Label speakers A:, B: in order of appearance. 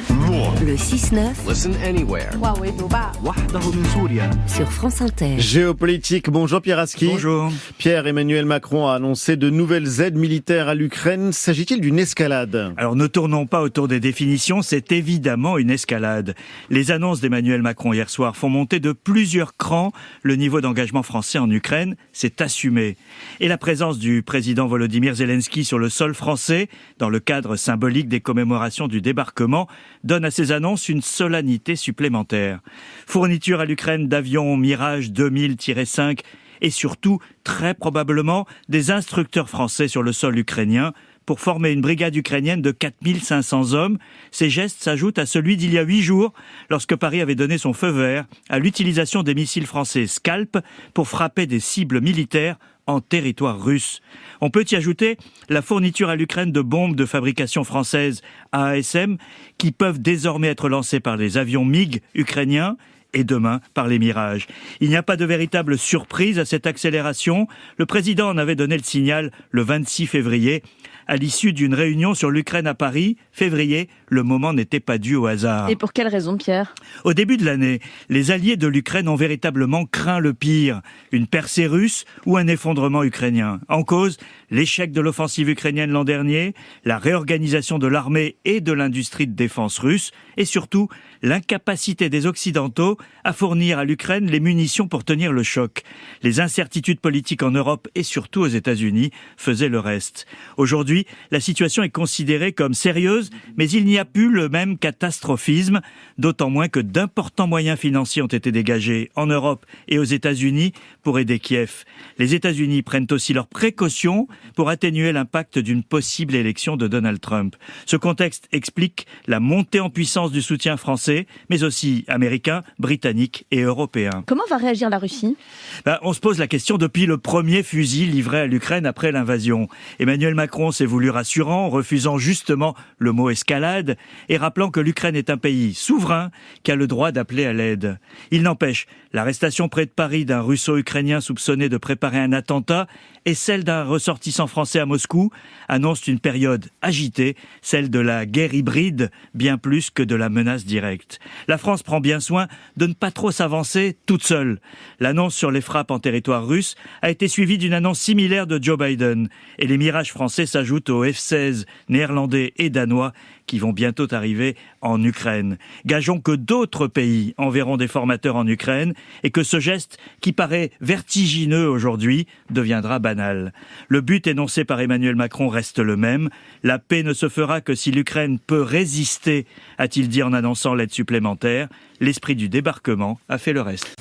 A: Le 6-9
B: Listen anywhere.
A: sur France Inter.
C: Géopolitique, bonjour Pierre Aski.
D: Bonjour.
C: Pierre-Emmanuel Macron a annoncé de nouvelles aides militaires à l'Ukraine. S'agit-il d'une escalade ?
D: Alors ne tournons pas autour des définitions, c'est évidemment une escalade. Les annonces d'Emmanuel Macron hier soir font monter de plusieurs crans le niveau d'engagement français en Ukraine, c'est assumé. Et la présence du président Volodymyr Zelensky sur le sol français, dans le cadre symbolique des commémorations du débarquement, donne à ces annonces une solennité supplémentaire. Fourniture à l'Ukraine d'avions Mirage 2000-5 et surtout, très probablement, des instructeurs français sur le sol ukrainien pour former une brigade ukrainienne de 4500 hommes. Ces gestes s'ajoutent à celui d'il y a 8 jours, lorsque Paris avait donné son feu vert à l'utilisation des missiles français Scalp pour frapper des cibles militaires en territoire russe. On peut y ajouter la fourniture à l'Ukraine de bombes de fabrication française AASM qui peuvent désormais être lancées par les avions MiG ukrainiens et demain par les Mirages. Il n'y a pas de véritable surprise à cette accélération. Le président en avait donné le signal le 26 février. À l'issue d'une réunion sur l'Ukraine à Paris, février, le moment n'était pas dû au hasard.
E: Et pour quelle raison, Pierre ?
D: Au début de l'année, les alliés de l'Ukraine ont véritablement craint le pire, une percée russe ou un effondrement ukrainien. En cause, l'échec de l'offensive ukrainienne l'an dernier, la réorganisation de l'armée et de l'industrie de défense russe, et surtout l'incapacité des Occidentaux à fournir à l'Ukraine les munitions pour tenir le choc. Les incertitudes politiques en Europe et surtout aux États-Unis faisaient le reste. Aujourd'hui, la situation est considérée comme sérieuse, mais il n'y a plus le même catastrophisme, d'autant moins que d'importants moyens financiers ont été dégagés en Europe et aux États-Unis pour aider Kiev. Les États-Unis prennent aussi leurs précautions pour atténuer l'impact d'une possible élection de Donald Trump. Ce contexte explique la montée en puissance du soutien français, mais aussi américain, britannique et européen.
E: Comment va réagir la Russie ?
D: On se pose la question depuis le premier fusil livré à l'Ukraine après l'invasion. Emmanuel Macron s'est voulu rassurant, refusant justement le mot escalade et rappelant que l'Ukraine est un pays souverain qui a le droit d'appeler à l'aide. Il n'empêche, l'arrestation près de Paris d'un russo-ukrainien soupçonné de préparer un attentat et celle d'un ressortissant français à Moscou annoncent une période agitée, celle de la guerre hybride, bien plus que de la menace directe. La France prend bien soin de ne pas trop s'avancer toute seule. L'annonce sur les frappes en territoire russe a été suivie d'une annonce similaire de Joe Biden. Et les Mirages français s'ajoutent aux F-16 néerlandais et danois qui vont bientôt arriver en Ukraine. Gageons que d'autres pays enverront des formateurs en Ukraine et que ce geste, qui paraît vertigineux aujourd'hui, deviendra banal. Le but énoncé par Emmanuel Macron reste le même. La paix ne se fera que si l'Ukraine peut résister, a-t-il dit en annonçant l'aide supplémentaire. L'esprit du débarquement a fait le reste.